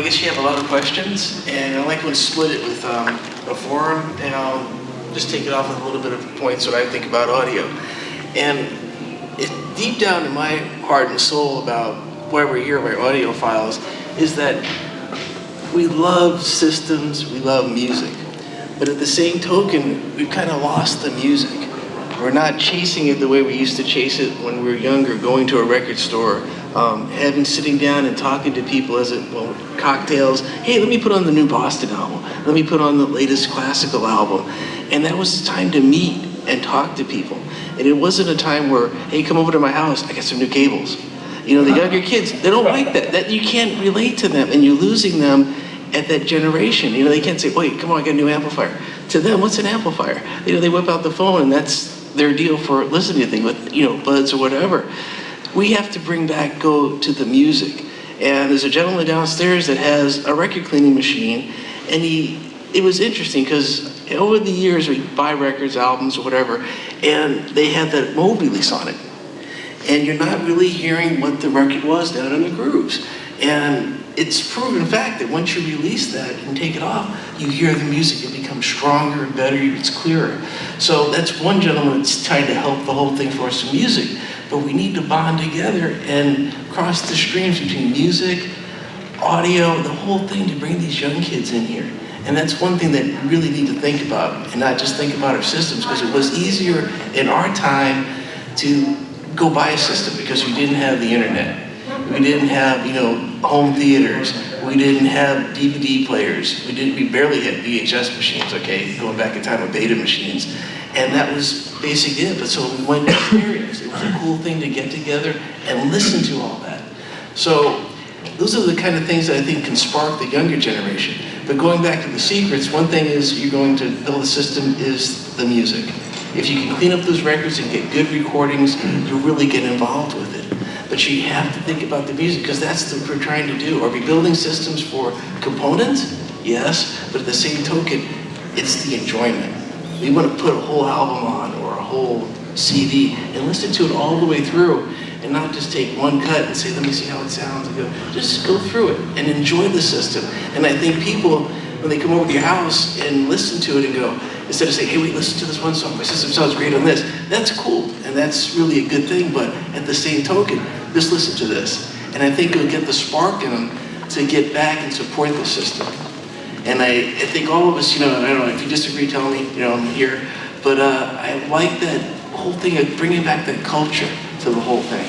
guess you have a lot of questions, and I like to split it with a forum, and I'll just take it off with a little bit of points what I think about audio. And deep down in my heart and soul about why we're here, my audiophiles, is that we love systems, we love music. But at the same token, we've kind of lost the music. We're not chasing it the way we used to chase it when we were younger, going to a record store, sitting down and talking to people cocktails. Hey, let me put on the new Boston album. Let me put on the latest classical album. And that was the time to meet and talk to people. And it wasn't a time where, hey, come over to my house, I got some new cables. You know, the younger kids, they don't like that. That you can't relate to them, and you're losing them at that generation. You know, they can't say, wait, come on, I got a new amplifier. To them, what's an amplifier? You know, they whip out the phone, and that's their deal for listening to things with, buds or whatever. We have to go to the music. And there's a gentleman downstairs that has a record cleaning machine, and it was interesting because over the years we buy records, albums, or whatever, and they had that mode release on it. And you're not really hearing what the record was down in the grooves. And it's proven fact that once you release that and take it off, you hear the music, it becomes stronger and better, it's clearer. So that's one gentleman that's trying to help the whole thing for us in music. But we need to bond together and cross the streams between music, audio, the whole thing to bring these young kids in here. And that's one thing that we really need to think about, and not just think about our systems, because it was easier in our time to go buy a system because we didn't have the internet. We didn't have, home theaters. We didn't have DVD players. We barely had VHS machines, okay, going back in time with beta machines. And that was basically it. But so we went to experience. It was a cool thing to get together and listen to all that. So those are the kind of things that I think can spark the younger generation. But going back to the secrets, one thing is you're going to build a system is the music. If you can clean up those records and get good recordings, you'll really get involved with it. But you have to think about the music, because that's what we're trying to do. Are we building systems for components? Yes, but at the same token, it's the enjoyment. We want to put a whole album on or a whole CD and listen to it all the way through, and not just take one cut and say, let me see how it sounds. And just go through it and enjoy the system. And I think people, when they come over to your house and listen to it and go, instead of saying, hey, wait, listen to this one song, my system sounds great on this, that's cool, and that's really a good thing, but at the same token, just listen to this. And I think it'll get the spark in them to get back and support the system. And I think all of us, I don't know, if you disagree, tell me, I'm here, but I like that whole thing of bringing back that culture to the whole thing.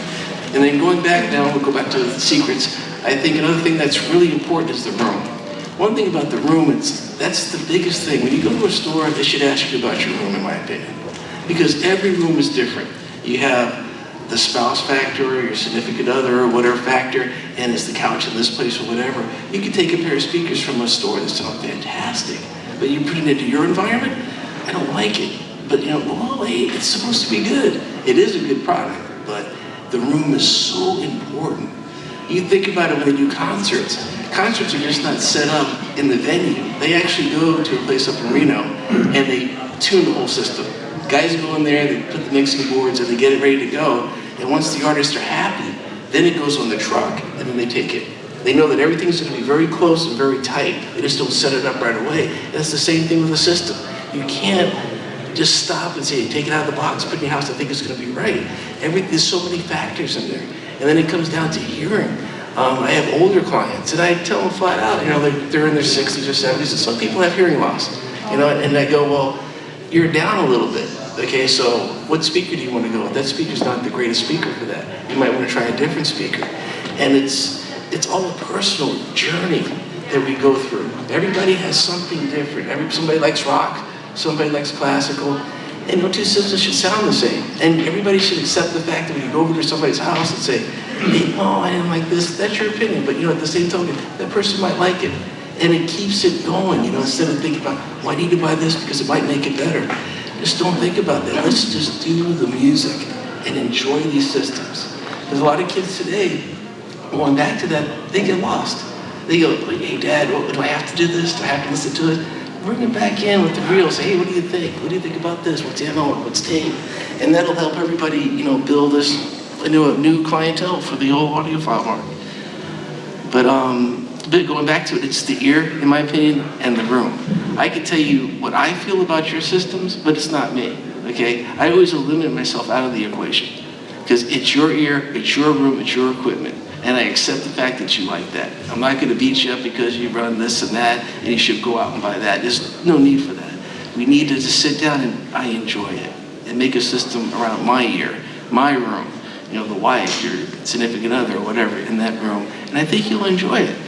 And then going back now, we'll go back to the secrets. I think another thing that's really important is the room. One thing about the room, that's the biggest thing. When you go to a store, they should ask you about your room, in my opinion. Because every room is different. You have the spouse factor, or your significant other, or whatever factor, and it's the couch in this place, or whatever. You can take a pair of speakers from a store that sound fantastic, but you put it into your environment, I don't like it. But hey, it's supposed to be good. It is a good product, but the room is so important. You think about it when they do concerts. Concerts are just not set up in the venue. They actually go to a place up in Reno and they tune the whole system. Guys go in there, they put the mixing boards and they get it ready to go. And once the artists are happy, then it goes on the truck and then they take it. They know that everything's going to be very close and very tight. They just don't set it up right away. And it's the same thing with the system. You can't just stop and say, take it out of the box, put it in your house, I think it's going to be right. There's so many factors in there. And then it comes down to hearing. I have older clients, and I tell them flat out, they're in their 60s or 70s, and some people have hearing loss, and I go, well, you're down a little bit, okay, so what speaker do you want to go with? That speaker's not the greatest speaker for that. You might want to try a different speaker. And it's all a personal journey that we go through. Everybody has something different. Somebody likes rock, somebody likes classical, and no two systems should sound the same. And everybody should accept the fact that when you go over to somebody's house and say, hey, no, I didn't like this, that's your opinion, but at the same token, that person might like it. And it keeps it going, instead of thinking about, well, I need to buy this because it might make it better. Just don't think about that. Let's just do the music and enjoy these systems. Because a lot of kids today, going back to that, they get lost. They go, hey, Dad, do I have to do this? Do I have to listen to it? Bring it back in with the real. Say, hey, what do you think? What do you think about this? What's analog? What's tape? And that'll help everybody, build this into a new clientele for the old audiophile market. But But going back to it, it's the ear, in my opinion, and the room. I can tell you what I feel about your systems, but it's not me, okay? I always eliminate myself out of the equation because it's your ear, it's your room, it's your equipment, and I accept the fact that you like that. I'm not gonna beat you up because you run this and that, and you should go out and buy that. There's no need for that. We need to just sit down and I enjoy it and make a system around my ear, my room, you know, the wife, your significant other, or whatever, in that room, and I think you'll enjoy it.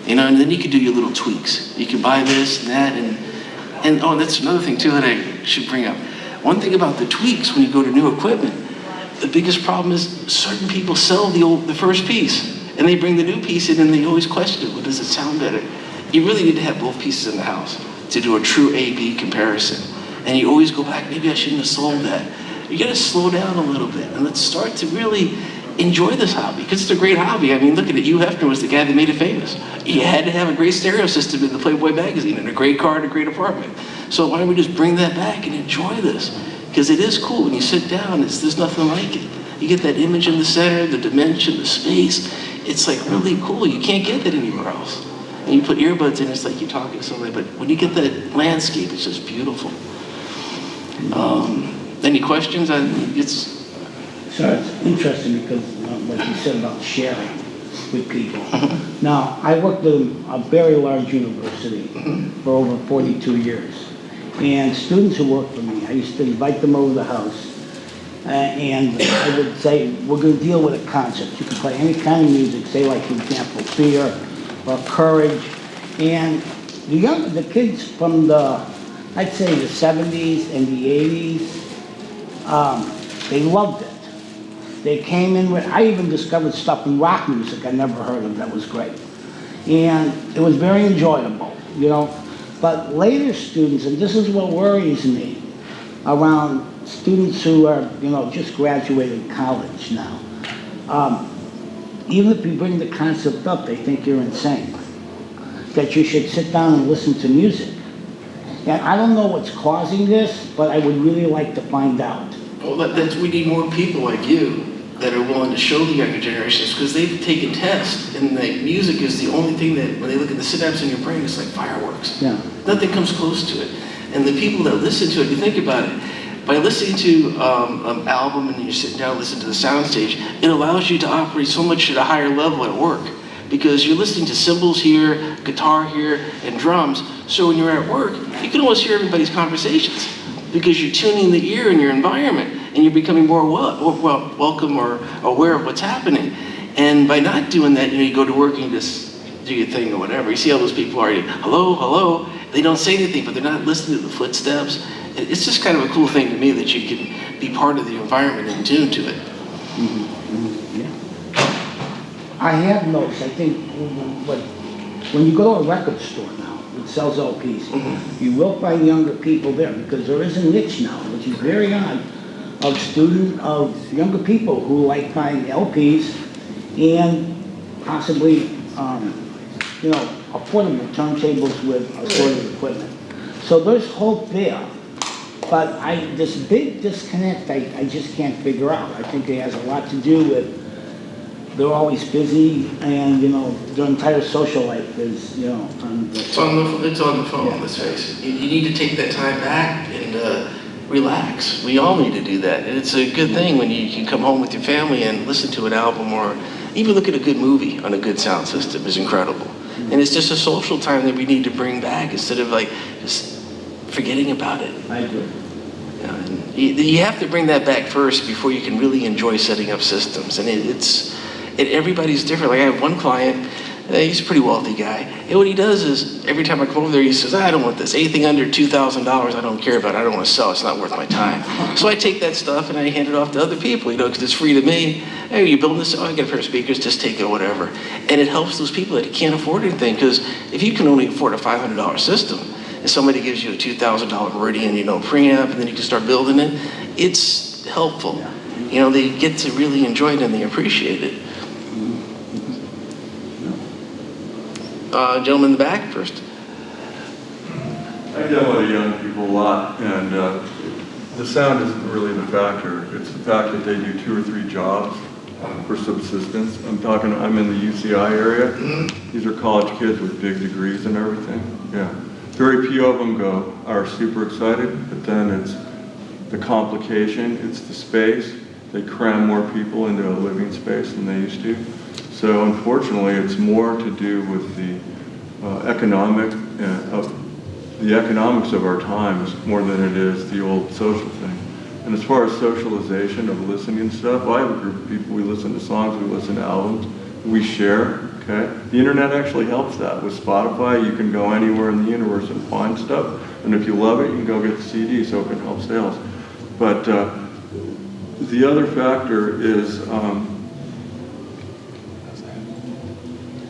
You know, and then you can do your little tweaks. You can buy this and that, and oh, that's another thing too that I should bring up. One thing about the tweaks when you go to new equipment, the biggest problem is certain people sell the first piece, and they bring the new piece in and they always question it. Well, does it sound better? You really need to have both pieces in the house to do a true A-B comparison. And you always go back, maybe I shouldn't have sold that. You gotta slow down a little bit and let's start to really enjoy this hobby, because it's a great hobby. I mean, look at it. Hugh Hefner was the guy that made it famous. He had to have a great stereo system in the Playboy magazine and a great car and a great apartment. So why don't we just bring that back and enjoy this? Because it is cool. When you sit down, there's nothing like it. You get that image in the center, the dimension, the space. It's like really cool. You can't get that anywhere else. And you put earbuds in, it's like you're talking to somebody. But when you get that landscape, it's just beautiful. Any questions? So it's interesting because, like you said about sharing with people. Now, I worked at a very large university for over 42 years. And students who worked for me, I used to invite them over to the house. And I would say, we're going to deal with a concept. You can play any kind of music, say like, for example, fear or courage. And the kids from I'd say the 70s and the 80s, they loved it. They came in with, I even discovered stuff in rock music I never heard of that was great. And it was very enjoyable, you know. But later students, and this is what worries me, around students who are, you know, just graduated college now. Even if you bring the concept up, they think you're insane. That you should sit down and listen to music. And I don't know what's causing this, but I would really like to find out. Well, we need more people like you that are willing to show the younger generations, because they've taken tests, and the music is the only thing that, when they look at the synapses in your brain, it's like fireworks. Yeah. Nothing comes close to it. And the people that listen to it, you think about it, by listening to an album and you're sitting down and listening to the soundstage, it allows you to operate so much at a higher level at work, because you're listening to cymbals here, guitar here, and drums. So when you're at work, you can almost hear everybody's conversations, because you're tuning the ear in your environment, and you're becoming more welcome or aware of what's happening. And by not doing that, you know, you go to work and you just do your thing or whatever. You see how those people are, hello, hello. They don't say anything, but they're not listening to the footsteps. It's just kind of a cool thing to me that you can be part of the environment and tune to it. Yeah. I have noticed, I think, when you go to a record store now, it sells LPs, you will find younger people there, because there is a niche now, which is very odd, of younger people who like buying LPs and possibly, you know, affordable turntables with assorted equipment. So there's hope there, but this big disconnect I just can't figure out. I think it has a lot to do with they're always busy, and, you know, their entire social life is, you know, it's on the phone, yeah. Let's face it. You need to take that time back and relax. We all need to do that. And it's a good thing when you can come home with your family and listen to an album, or even look at a good movie on a good sound system. Is incredible. And it's just a social time that we need to bring back instead of like just forgetting about it. I agree. You have to bring that back first before you can really enjoy setting up systems. And everybody's different. Like I have one client, he's a pretty wealthy guy. And what he does is, every time I come over there, he says, I don't want this. Anything under $2,000, I don't care about it. I don't want to sell. It's not worth my time. So I take that stuff and I hand it off to other people, you know, because it's free to me. Hey, you building this? Oh, I got a pair of speakers. Just take it or whatever. And it helps those people that can't afford anything, because if you can only afford a $500 system, and somebody gives you a $2,000 Meridian, you know, preamp, and then you can start building it, it's helpful. You know, they get to really enjoy it and they appreciate it. Gentleman in the back first. I deal with young people a lot, and the sound isn't really the factor. It's the fact that they do 2 or 3 jobs for subsistence. I'm in the UCI area. These are college kids with big degrees and everything. Yeah. Very few of them are super excited, but then it's the complication, it's the space. They cram more people into a living space than they used to. So unfortunately, it's more to do with the economics of our times more than it is the old social thing. And as far as socialization of listening and stuff, I have a group of people, we listen to songs, we listen to albums, we share, okay? The internet actually helps that. With Spotify, you can go anywhere in the universe and find stuff, and if you love it, you can go get the CD, so it can help sales. But the other factor is,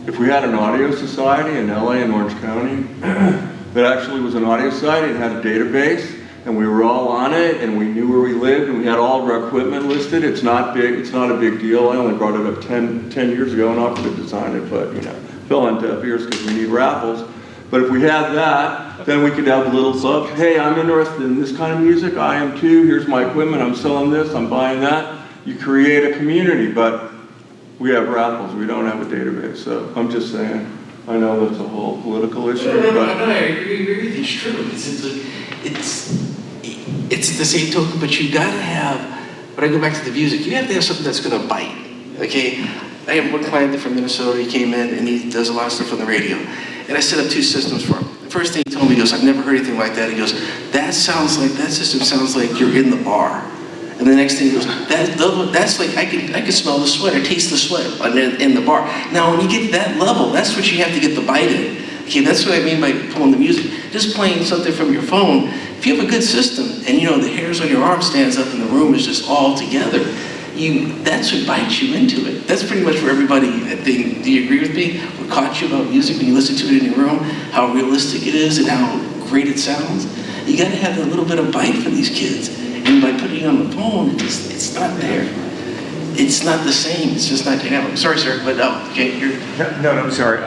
if we had an audio society in LA and Orange County, that actually was an audio society and had a database, and we were all on it, and we knew where we lived, and we had all of our equipment listed. It's not big. It's not a big deal. I only brought it up 10 years ago, and offered to design it, but fell on deaf ears because we need raffles. But if we had that, then we could have a little club. Hey, I'm interested in this kind of music. I am too. Here's my equipment. I'm selling this. I'm buying that. You create a community, but we have raffles. We don't have a database. So I'm just saying. I know that's a whole political issue, No, but I agree with you. It's true. It's the same token, but you gotta have, when I go back to the music, you have to have something that's gonna bite, okay? I have one client from Minnesota, he came in and he does a lot of stuff on the radio. And I set up 2 systems for him. The first thing he told me, he goes, I've never heard anything like that. He goes, that system sounds like you're in the bar. And the next thing he goes, that's like, I can smell the sweat, or taste the sweat in the bar. Now, when you get to that level, that's what you have to get the bite in. Okay, that's what I mean by pulling the music. Just playing something from your phone, if you have a good system, and the hairs on your arm stands up and the room is just all together, that's what bites you into it. That's pretty much for everybody, I think. Do you agree with me? What caught you about music when you listen to it in your room, how realistic it is and how great it sounds? You gotta have a little bit of bite for these kids. And by putting it on the phone, it's not there. It's not the same. It's just not dynamic. Sorry, sir, but okay, you're... No, I'm sorry.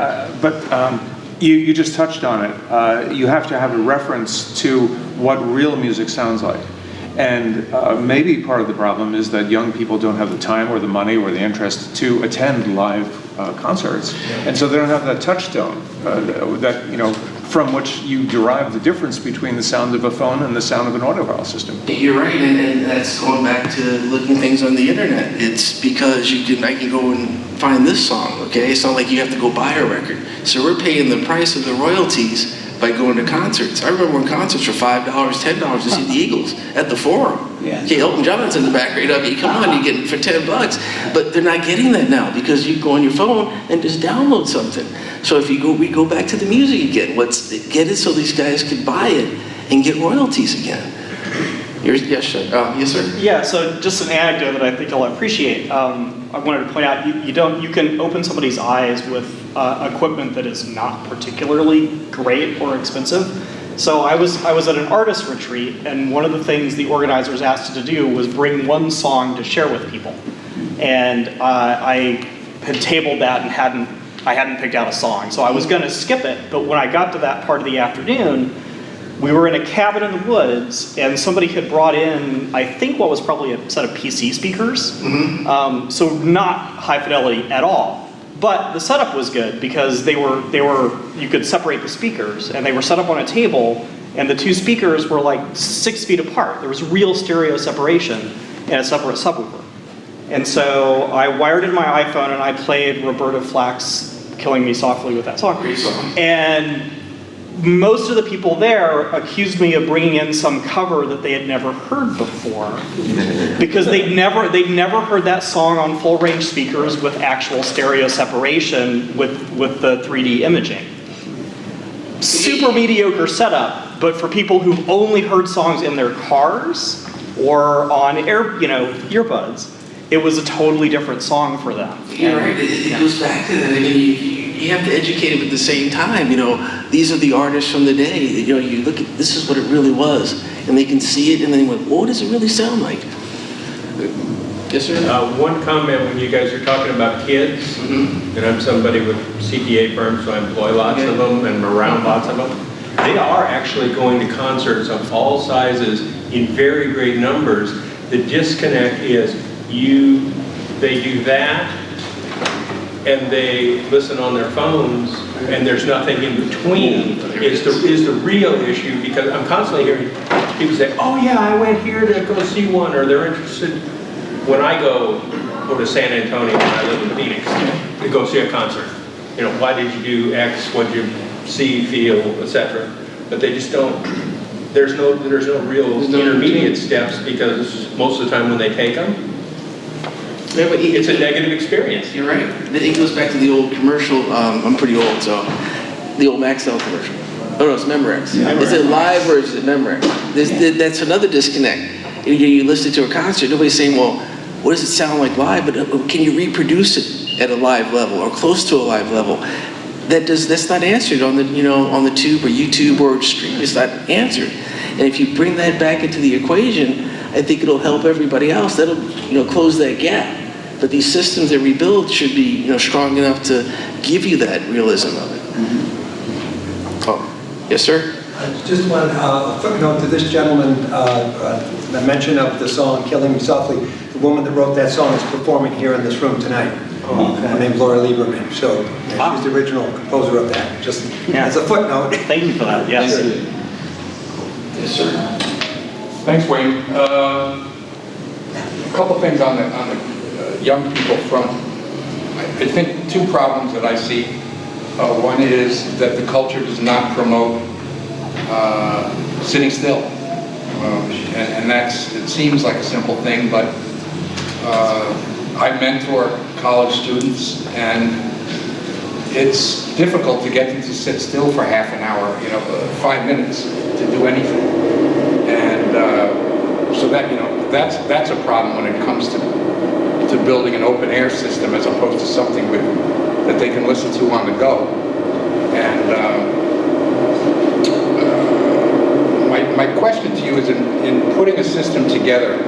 You just touched on it. You have to have a reference to what real music sounds like. And maybe part of the problem is that young people don't have the time or the money or the interest to attend live concerts. And so they don't have that touchstone from which you derive the difference between the sound of a phone and the sound of an audiophile system. You're right, and that's going back to looking things on the internet. It's because I can go and find this song, okay? It's not like you have to go buy a record. So we're paying the price of the royalties by going to concerts. I remember when concerts were $5, $10 to see the Eagles at the Forum. Yeah. Okay, Elton John's in the back right up. Come on, you get it for $10. But they're not getting that now because you go on your phone and just download something. So we go back to the music again. Get it so these guys can buy it and get royalties again. Yes, sir. Yeah, so just an anecdote that I think you'll appreciate. I wanted to point out, you can open somebody's eyes with equipment that is not particularly great or expensive. So I was at an artist retreat, and one of the things the organizers asked us to do was bring one song to share with people. And I had tabled that and I hadn't picked out a song. So I was gonna skip it, but when I got to that part of the afternoon, we were in a cabin in the woods, and somebody had brought in, I think, what was probably a set of PC speakers. Mm-hmm. So not high fidelity at all. But the setup was good because you could separate the speakers, and they were set up on a table, and the 2 speakers were like 6 feet apart. There was real stereo separation and a separate subwoofer. And so I wired in my iPhone, and I played Roberta Flack's Killing Me Softly with that song. Great song. And most of the people there accused me of bringing in some cover that they had never heard before, because they'd never heard that song on full range speakers with actual stereo separation with the 3D imaging. Super mediocre setup, but for people who've only heard songs in their cars or on earbuds, it was a totally different song for them. You're right. It goes back to that. I mean, you have to educate them at the same time. These are the artists from the day. You look at, this is what it really was, and they can see it, and then they went, what does it really sound like? Yes, sir? One comment when you guys are talking about kids, and I'm somebody with CPA firms, so I employ lots of them and around lots of them. They are actually going to concerts of all sizes in very great numbers. The disconnect is you they do that, and they listen on their phones, and there's nothing in between is the real issue, because I'm constantly hearing people say, oh yeah, I went here to go see one, or they're interested. When I go to San Antonio, when I live in Phoenix, to go see a concert, you know, why did you do X, what did you see, feel, etc. But they just don't, there's no real intermediate steps, because most of the time when they take them, Yeah, but it's a negative experience. You're right. It goes back to the old commercial. I'm pretty old, so the old Maxell commercial. Oh no, it's Memorex. Yeah, Is it live or is it Memorex? That's another disconnect. You listen to a concert, nobody's saying, well, what does it sound like live? But can you reproduce it at a live level or close to a live level? That's not answered on the on the tube or YouTube or stream. It's not answered. And if you bring that back into the equation, I think it'll help everybody else. That'll close that gap. But these systems that we build should be strong enough to give you that realism of it. Mm-hmm. Oh, yes, sir. Just one footnote to this gentleman, the mention of the song "Killing Me Softly." The woman that wrote that song is performing here in this room tonight. Her name's Laura Lieberman. So yeah, she's the original composer of that. Just as a footnote. Thank you for that. Yes. Yes, sir. Thanks, Wayne. A couple things on the young people front. I think two problems that I see. One is that the culture does not promote sitting still, and it seems like a simple thing, but I mentor college students, and it's difficult to get them to sit still for half an hour, 5 minutes to do anything, and so that's a problem when it comes to building an open air system as opposed to something that they can listen to on the go. And my question to you is, in putting a system together,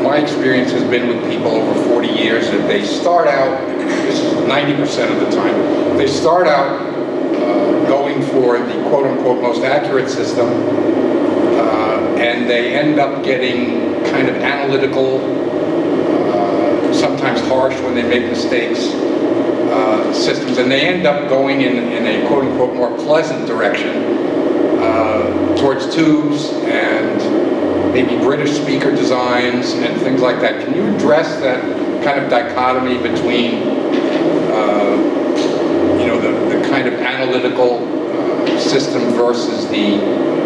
my experience has been with people over 40 years that they start out, this is 90% of the time, they start out going for the quote-unquote most accurate system, and they end up getting kind of analytical, sometimes harsh when they make mistakes, systems, and they end up going in a quote-unquote more pleasant direction towards tubes and maybe British speaker designs and things like that. Can you address that kind of dichotomy between the kind of analytical system versus the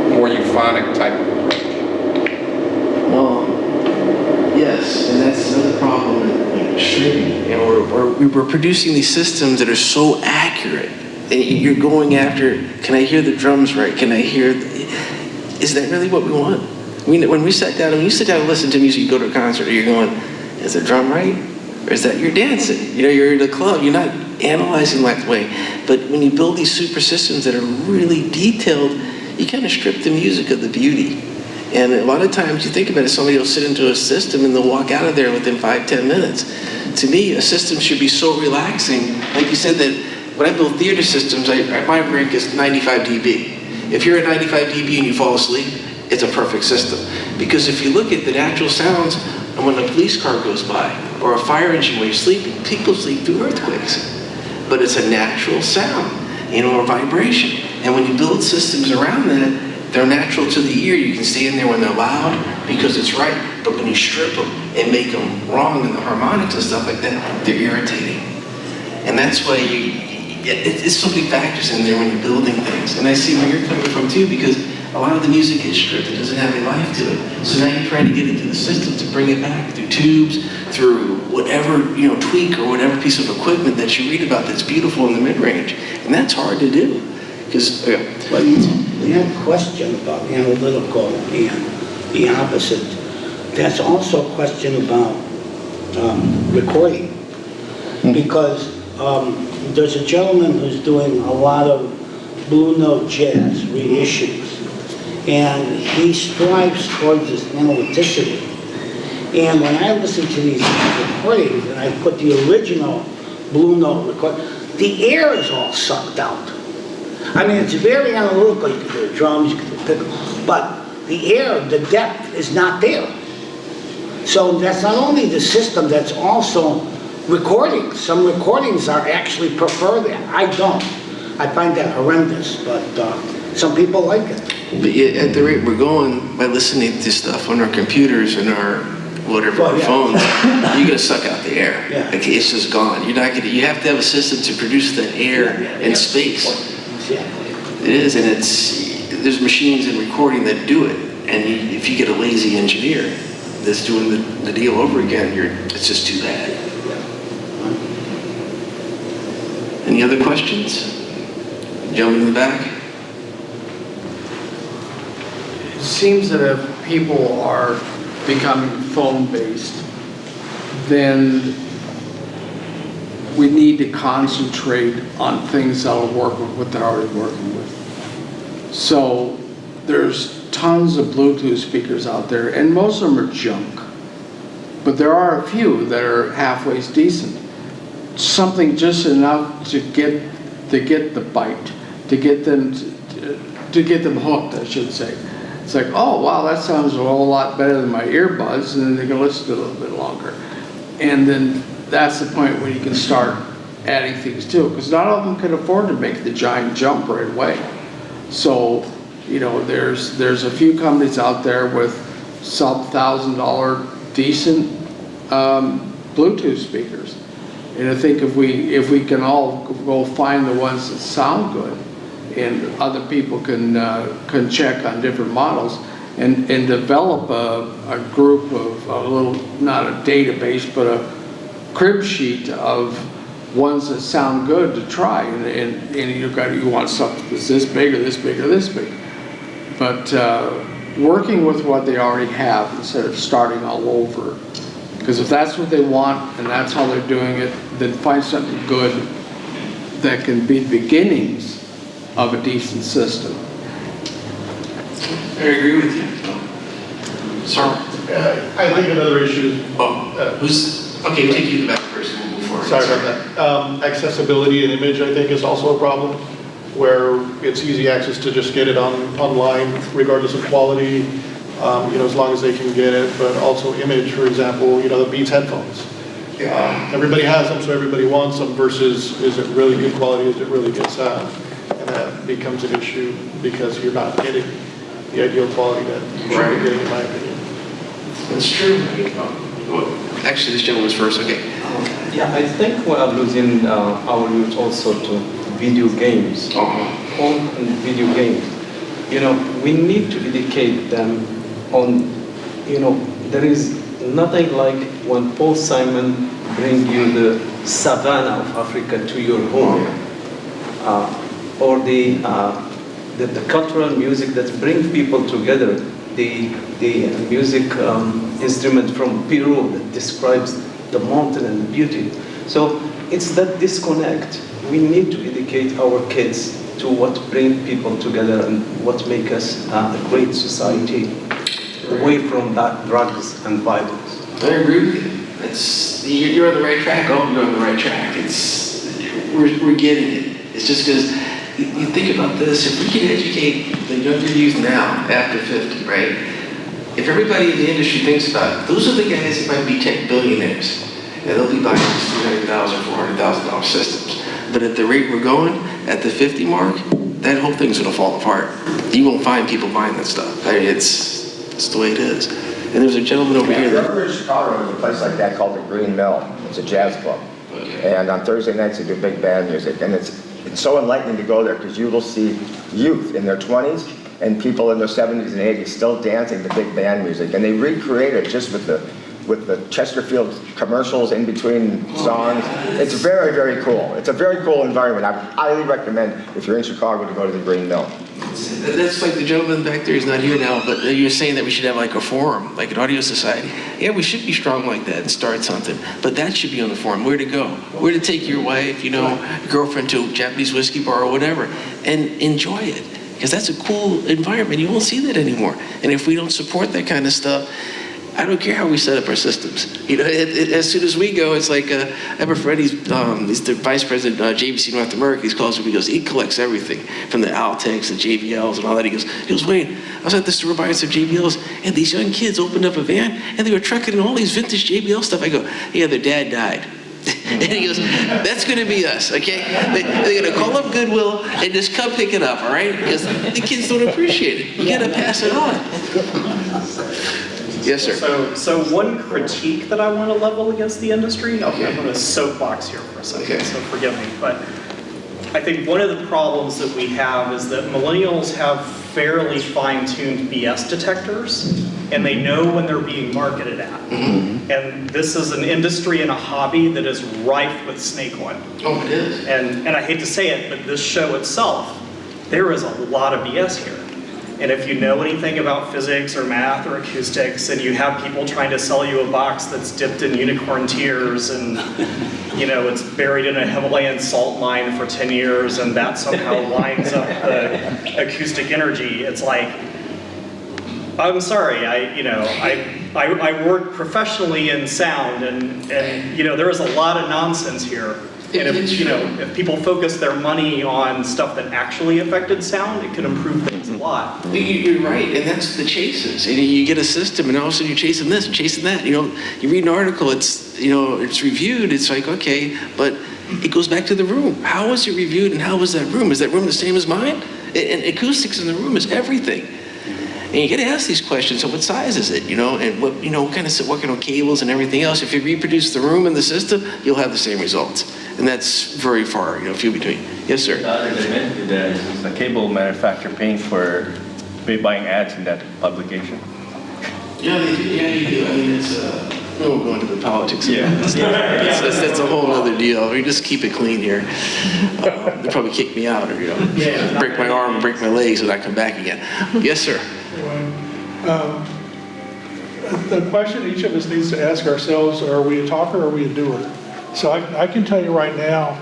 more euphonic type of approach? Well, yes, and that's another problem with streaming. We're producing these systems that are so accurate, and you're going after, can I hear the drums right? Can I hear, is that really what we want? When you sit down and listen to music, you go to a concert, you're going, is the drum right? Or is that you're dancing? You're in a club, you're not analyzing that way. But when you build these super systems that are really detailed, you kind of strip the music of the beauty. And a lot of times you think about it, somebody will sit into a system and they'll walk out of there within 5-10 minutes. To me, a system should be so relaxing. Like you said, that when I build theater systems, my rank is 95 dB. If you're at 95 dB and you fall asleep, it's a perfect system. Because if you look at the natural sounds, and when a police car goes by, or a fire engine when you're sleeping, people sleep through earthquakes. But it's a natural sound, or vibration. And when you build systems around that, they're natural to the ear. You can stay in there when they're loud because it's right. But when you strip them and make them wrong in the harmonics and stuff like that, they're irritating. And that's why it's so many factors in there when you're building things. And I see where you're coming from too, because a lot of the music is stripped. It doesn't have any life to it. So now you're trying to get into the system to bring it back through tubes, through whatever, tweak or whatever piece of equipment that you read about that's beautiful in the mid-range. And that's hard to do. Because, But we have a question about analytical and the opposite. That's also a question about recording. Because there's a gentleman who's doing a lot of Blue Note jazz reissues. And he strives towards this analyticity. And when I listen to these recordings, and I put the original Blue Note record, the air is all sucked out. I mean, it's very analytical. You can do the drums, you can do the pick, but the air, the depth is not there. So that's not only the system, that's also recordings. Some recordings are actually prefer that. I don't. I find that horrendous, but some people like it. But yeah, at the rate we're going, by listening to stuff on our computers and our whatever, Well, our yeah. phones, you're gonna suck out the air. Yeah. Like, it's just gone. You're not gonna, you have to have a system to produce that air and space. Exactly. It is, and there's machines in recording that do it. And if you get a lazy engineer that's doing the deal over again, it's just too bad. Any other questions? Gentleman in the back? It seems that if people are becoming phone-based, then we need to concentrate on things that'll work with what they're already working with. So there's tons of Bluetooth speakers out there, and most of them are junk. But there are a few that are halfway decent. Something just enough to get the bite, to get them hooked, I should say. It's like, oh wow, that sounds a whole lot better than my earbuds, and then they can listen to it a little bit longer. And then that's the point when you can start adding things to it, because not all of them can afford to make the giant jump right away. So, you know, there's a few companies out there with sub-$1,000 decent Bluetooth speakers. And I think if we can all go find the ones that sound good, and other people can check on different models, and develop a group of a little, not a database, but a crib sheet of ones that sound good to try, and you want stuff that's this big or this big or this big. But working with what they already have instead of starting all over. Because if that's what they want and that's how they're doing it, then find something good that can be the beginnings of a decent system. I agree with you. Sir? I think another issue is, Okay, we'll take you to the back first and we'll move forward. sorry about that, accessibility and image, I think, is also a problem, where it's easy access to just get it online, regardless of quality, as long as they can get it, but also image, for example, the Beats headphones. Everybody has them, so everybody wants them, versus is it really good quality, is it really good sound? And that becomes an issue because you're not getting the ideal quality that you should be getting, in my opinion. That's true. Actually, this gentleman's first, okay. Yeah, I think we are losing our youth also to video games, phone and video games. We need to educate them on, there is nothing like when Paul Simon bring you the savannah of Africa to your home, or the cultural music that brings people together, the music instrument from Peru that describes the mountain and the beauty. So it's that disconnect. We need to educate our kids to what brings people together and what makes us a great society, away from that drugs and violence. I agree with you. You're on the right track. Oh, you're on the right track. We're getting it. It's just because you think about this. If we can educate the younger youth now, after 50, right? If everybody in the industry thinks about it, those are the guys that might be tech billionaires. And they'll be buying these $300,000, $400,000 systems. But at the rate we're going, at the 50 mark, that whole thing's gonna fall apart. You won't find people buying that stuff. I mean, it's the way it is. And there's a gentleman over here. If you're ever in Chicago, there's a place like that called the Green Mill. It's a jazz club. Okay. And on Thursday nights, they do big band music. And it's so enlightening to go there because you will see youth in their 20s and people in their 70s and 80s still dancing to big band music. And they recreate it just with the Chesterfield commercials in between songs. It's very, very cool. It's a very cool environment. I would highly recommend, if you're in Chicago, to go to the Green Mill. That's like the gentleman back there, he's not here now, but you're saying that we should have like a forum, like an audio society. Yeah, we should be strong like that and start something, but that should be on the forum. Where to go? Where to take your wife, your girlfriend to a Japanese whiskey bar or whatever, and enjoy it. Because that's a cool environment. You won't see that anymore. And if we don't support that kind of stuff, I don't care how we set up our systems. You know, as soon as we go, it's like, I have a friend, he's the vice president of JVC North America. He calls me, he goes, he collects everything from the Altex, the JBLs and all that. He goes, Wayne, I was at the store buying some JBLs, and these young kids opened up a van, and they were trucking in all these vintage JBL stuff. I go, yeah, their dad died. And he goes, that's going to be us, okay? They're going to call up Goodwill and just come pick it up, all right? Because the kids don't appreciate it. You got to pass it on. Yes, sir. So one critique that I want to level against the industry, I'm going to soapbox here for a second, so forgive me, but I think one of the problems that we have is that millennials have fairly fine-tuned BS detectors, and they know when they're being marketed at. Mm-hmm. And this is an industry and a hobby that is rife with snake oil. Oh, it is. And I hate to say it, but this show itself, there is a lot of BS here. And if you know anything about physics or math or acoustics, and you have people trying to sell you a box that's dipped in unicorn tears and, you know, it's buried in a Himalayan salt mine for 10 years and that somehow lines up the acoustic energy, it's like, I'm sorry, I work professionally in sound and you know, there is a lot of nonsense here. And if people focus their money on stuff that actually affected sound, it could improve things a lot. You're right, and that's the chases. And you get a system, and all of a sudden you're chasing this, chasing that. You know, you read an article, it's reviewed. It's like, okay, but it goes back to the room. How was it reviewed, and how was that room? Is that room the same as mine? And acoustics in the room is everything. And you got to ask these questions. So what size is it? You know, and what kind of cables and everything else. If you reproduce the room and the system, you'll have the same results. And that's very far, few between. Yes, sir. Is the cable manufacturer paying for buying ads in that publication? Yeah, you do. I mean, it's we won't go into the politics. Yeah, that's a whole other deal. We just keep it clean here. They'll probably kick me out, or break my arm, and break my legs, and I come back again. Yes, sir. The question each of us needs to ask ourselves: are we a talker or are we a doer? So I can tell you right now,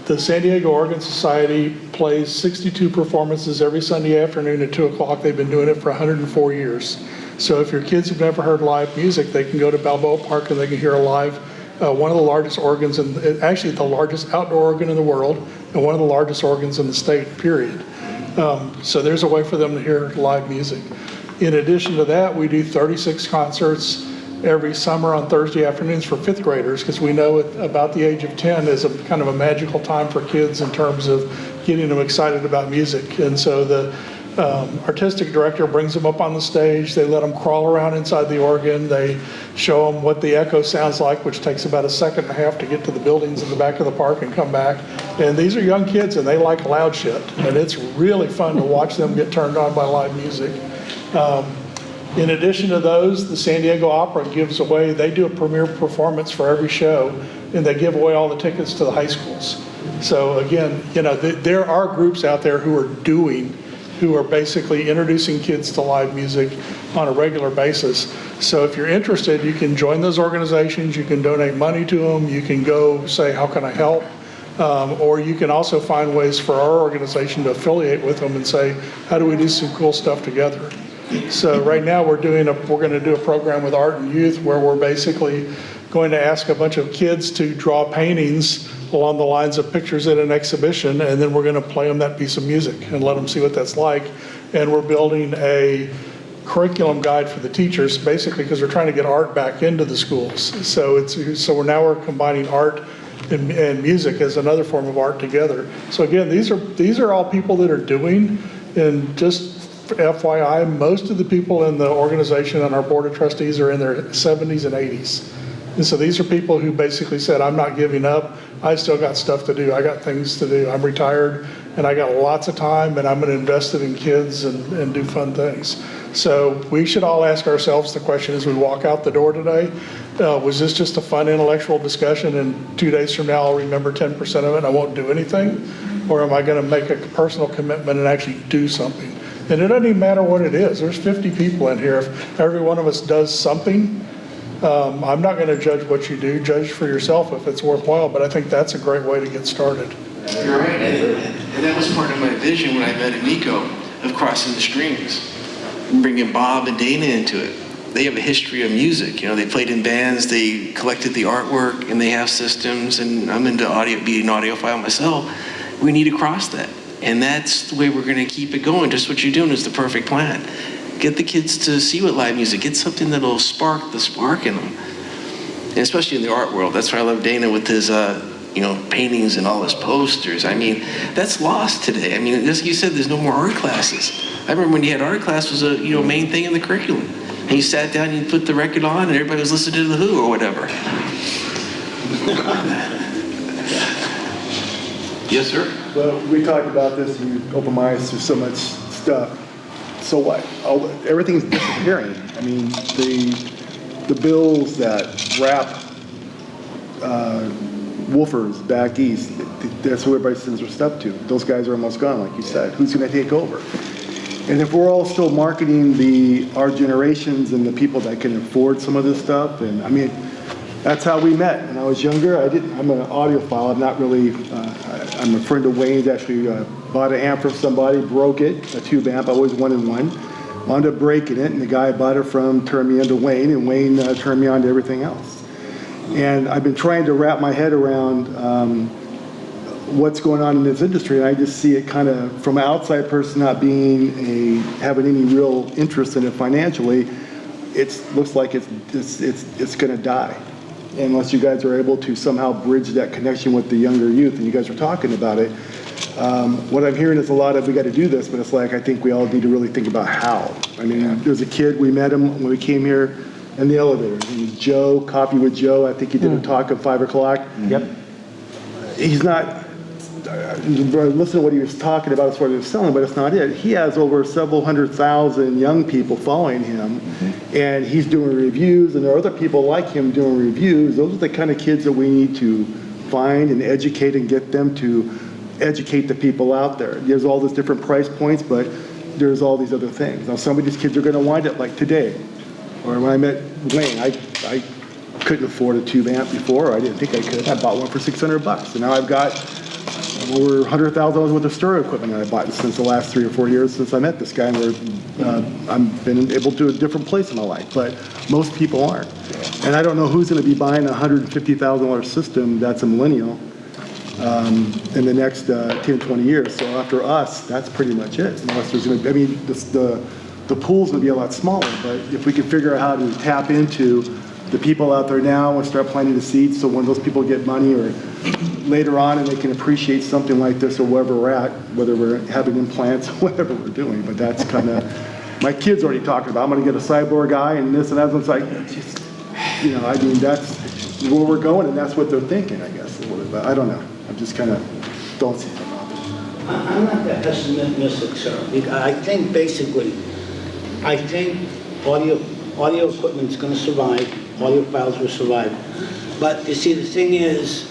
the San Diego Organ Society plays 62 performances every Sunday afternoon at 2 o'clock. They've been doing it for 104 years. So if your kids have never heard live music, they can go to Balboa Park and they can hear a live, one of the largest organs, actually the largest outdoor organ in the world, and one of the largest organs in the state, period. So there's a way for them to hear live music. In addition to that, we do 36 concerts every summer on Thursday afternoons for 5th graders, because we know at about the age of 10 is a kind of a magical time for kids in terms of getting them excited about music. And so the artistic director brings them up on the stage, they let them crawl around inside the organ, they show them what the echo sounds like, which takes about a second and a half to get to the buildings in the back of the park and come back. And these are young kids and they like loud shit, and it's really fun to watch them get turned on by live music. In addition to those, the San Diego Opera gives away, they do a premiere performance for every show, and they give away all the tickets to the high schools. So again, there are groups out there who are basically introducing kids to live music on a regular basis. So if you're interested, you can join those organizations, you can donate money to them, you can go say, how can I help? Or you can also find ways for our organization to affiliate with them and say, how do we do some cool stuff together? So right now we're going to do a program with Art and Youth where we're basically going to ask a bunch of kids to draw paintings along the lines of pictures at an exhibition, and then we're going to play them that piece of music and let them see what that's like. And we're building a curriculum guide for the teachers, basically because we're trying to get art back into the schools. So we're combining art and music as another form of art together. So again, these are all people that are doing, and just FYI, most of the people in the organization and our board of trustees are in their 70s and 80s. And so these are people who basically said, I'm not giving up. I still got stuff to do. I got things to do. I'm retired and I got lots of time, and I'm going to invest it in kids and do fun things. So we should all ask ourselves the question as we walk out the door today, was this just a fun intellectual discussion and 2 days from now I'll remember 10% of it and I won't do anything? Or am I going to make a personal commitment and actually do something? And it doesn't even matter what it is. There's 50 people in here. If every one of us does something, I'm not going to judge what you do. Judge for yourself if it's worthwhile, but I think that's a great way to get started. You're right, and that was part of my vision when I met Amico of crossing the streams, and bringing Bob and Dana into it. they have a history of music. You know, they played in bands, they collected the artwork, and they have systems, and I'm into audio, being an audiophile myself. We need to cross that. And that's the way we're gonna keep it going. Just what you're doing is the perfect plan. Get the kids to see what live music, get something that'll spark the spark in them. And especially in the art world. That's why I love Dana with his, paintings and all his posters. I mean, that's lost today. I mean, as you said, there's no more art classes. I remember when you had art class was a main thing in the curriculum. And you sat down and you put the record on and everybody was listening to The Who or whatever. Yes, sir? Well, we talked about this and you opened my eyes to so much stuff. So what? Everything's disappearing. I mean, the bills that rap woofers back east, that's who everybody sends their stuff to. Those guys are almost gone, like you said. Who's going to take over? And if we're all still marketing our generations and the people that can afford some of this stuff, and I mean, that's how we met. When I was younger, I'm an audiophile. I'm not really, I'm a friend of Wayne's, actually bought an amp from somebody, broke it, a tube amp, I always one in one. Wound up breaking it, and the guy I bought it from turned me into Wayne, and Wayne turned me on to everything else. And I've been trying to wrap my head around what's going on in this industry, and I just see it kind of from an outside person not having any real interest in it financially. It looks like it's going to die unless you guys are able to somehow bridge that connection with the younger youth, and you guys are talking about it. What I'm hearing is a lot of, we got to do this, but it's like, I think we all need to really think about how. I mean, there's a kid, we met him when we came here in the elevator. He was Joe, Coffee with Joe. I think he did a talk at 5 o'clock. Yep. He's not, listen to what he was talking about as far as he was selling, but it's not it. He has over several 100,000 young people following him, and he's doing reviews, and there are other people like him doing reviews. Those are the kind of kids that we need to find and educate and get them to educate the people out there. There's all these different price points, but there's all these other things. Now, some of these kids are going to wind up like today, or when I met Wayne, I couldn't afford a tube amp before, or I didn't think I could. I bought one for $600, and now I've got over $100,000 worth of stereo equipment that I bought since the last 3 or 4 years since I met this guy, and I've been able to do a different place in my life, but most people aren't. And I don't know who's going to be buying a $150,000 system that's a millennial in the next 10, 20 years. So after us, that's pretty much it. Unless there's going to be, I mean, the pool's going to be a lot smaller, but if we can figure out how to tap into the people out there now and start planting the seeds, so when those people get money or later on and they can appreciate something like this or wherever we're at, whether we're having implants, whatever we're doing. But that's kind of, my kid's already talking about, I'm going to get a cyborg guy and this and that. It's like, just, I mean, that's where we're going, and that's what they're thinking, I guess. But I don't know. I'm just kind of don't see it. I'm not that pessimistic, sir. I think basically, audio equipment's going to survive. Audiophiles will survive. But you see, the thing is,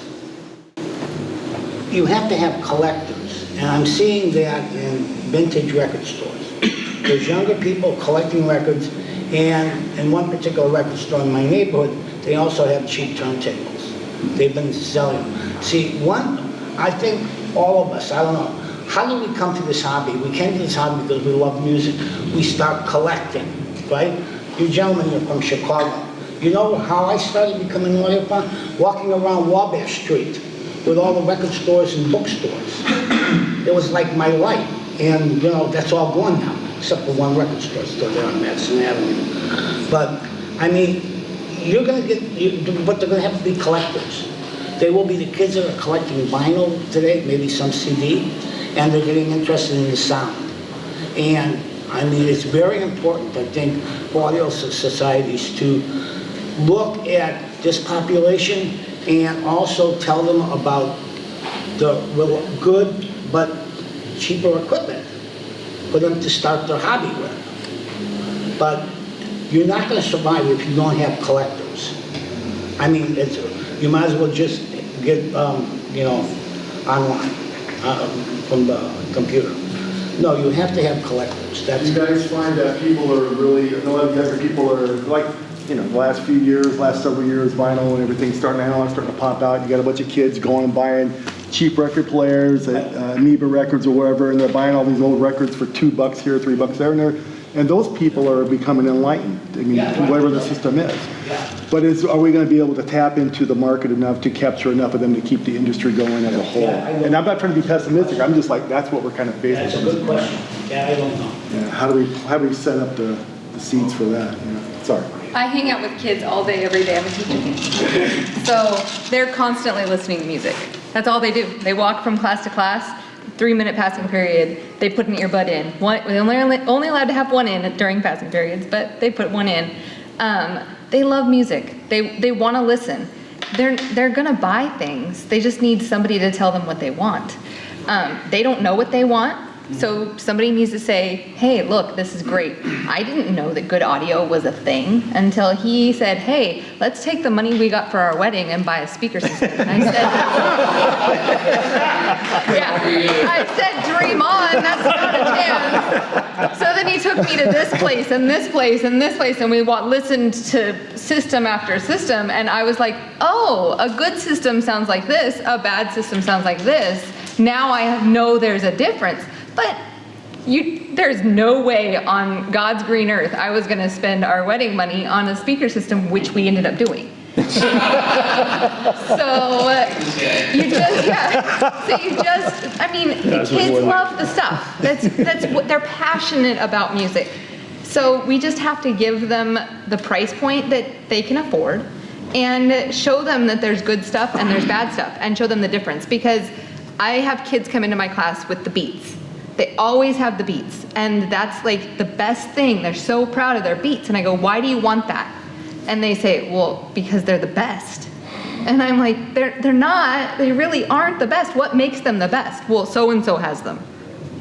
you have to have collectors. And I'm seeing that in vintage record stores. There's younger people collecting records, and in one particular record store in my neighborhood, they also have cheap turntables. They've been selling them. See, I think all of us, I don't know, how did we come to this hobby? We came to this hobby because we love music. We start collecting, right? You gentlemen are from Chicago. You know how I started becoming an audiophile? Walking around Wabash Street with all the record stores and bookstores. It was like my life. And, that's all gone now, except for one record store still there on Madison Avenue. But, I mean, you're going to but they're going to have to be collectors. They will be the kids that are collecting vinyl today, maybe some CD, and they're getting interested in the sound. And, I mean, it's very important, I think, for audio societies to look at this population and also tell them about the good but cheaper equipment for them to start their hobby with. But you're not going to survive if you don't have collectors. I mean, you might as well just get, online from the computer. No, you have to have collectors. You guys find that people are really, a lot of younger people are like, the last few years, last several years, vinyl and everything's starting to pop out. You got a bunch of kids going and buying cheap record players at Amoeba Records or wherever, and they're buying all these old records for $2 here, $3 there, and And those people are becoming enlightened, I mean, whatever the system is. But are we going to be able to tap into the market enough to capture enough of them to keep the industry going as a whole? And I'm not trying to be pessimistic, I'm just like, that's what we're kind of facing. That's a good question. Yeah, I don't know. Yeah, how do we set up the seeds for that? Sorry. I hang out with kids all day, every day. I'm a teacher. So they're constantly listening to music. That's all they do. They walk from class to class, 3-minute passing period. They put an earbud in. They're only allowed to have one in during passing periods, but they put one in. They love music. They want to listen. They're gonna buy things. They just need somebody to tell them what they want. They don't know what they want. So somebody needs to say, hey, look, this is great. I didn't know that good audio was a thing until he said, hey, let's take the money we got for our wedding and buy a speaker system. And I said, yeah, I said, dream on, that's not a chance. So then he took me to this place and this place and this place, and we listened to system after system, and I was like, oh, a good system sounds like this, a bad system sounds like this. Now I know there's a difference. But there's no way on God's green earth I was going to spend our wedding money on a speaker system, which we ended up doing. So I mean, the kids love the stuff. That's what they're passionate about music. So we just have to give them the price point that they can afford and show them that there's good stuff and there's bad stuff and show them the difference, because I have kids come into my class with the Beats. They always have the Beats, and that's like the best thing. They're so proud of their Beats, and I go, why do you want that? And they say, well, because they're the best. And I'm like, they're not, they really aren't the best. What makes them the best? Well, so-and-so has them.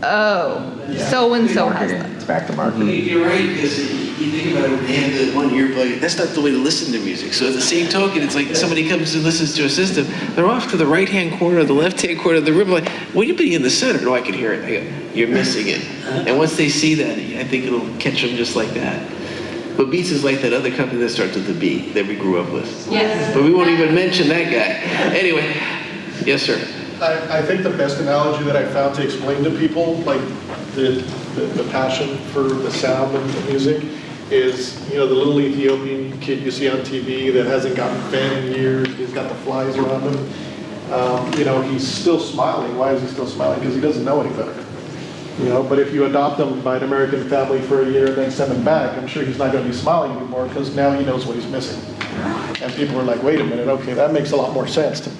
Oh, so-and-so has them. It's back to marketing. You're right, because you think about it, they have the one earbud. That's not the way to listen to music. So at the same token, it's like somebody comes and listens to a system. They're off to the right-hand corner, the left-hand corner of the room. Like, well, you be in the center. No, I can hear it. I go, you're missing it. And once they see that, I think it'll catch them just like that. But Beats is like that other company that starts with the B that we grew up with. Yes. But we won't even mention that guy. Anyway, yes, sir. I think the best analogy that I found to explain to people, like the passion for the sound of the music, is, you know, the little Ethiopian kid you see on TV that hasn't gotten fed in years. He's got the flies around him. You know, he's still smiling. Why is he still smiling? Because he doesn't know any better. You know, but if you adopt him by an American family for a year and then send him back, I'm sure he's not going to be smiling anymore, because now he knows what he's missing. And people are like, wait a minute, okay, that makes a lot more sense to me.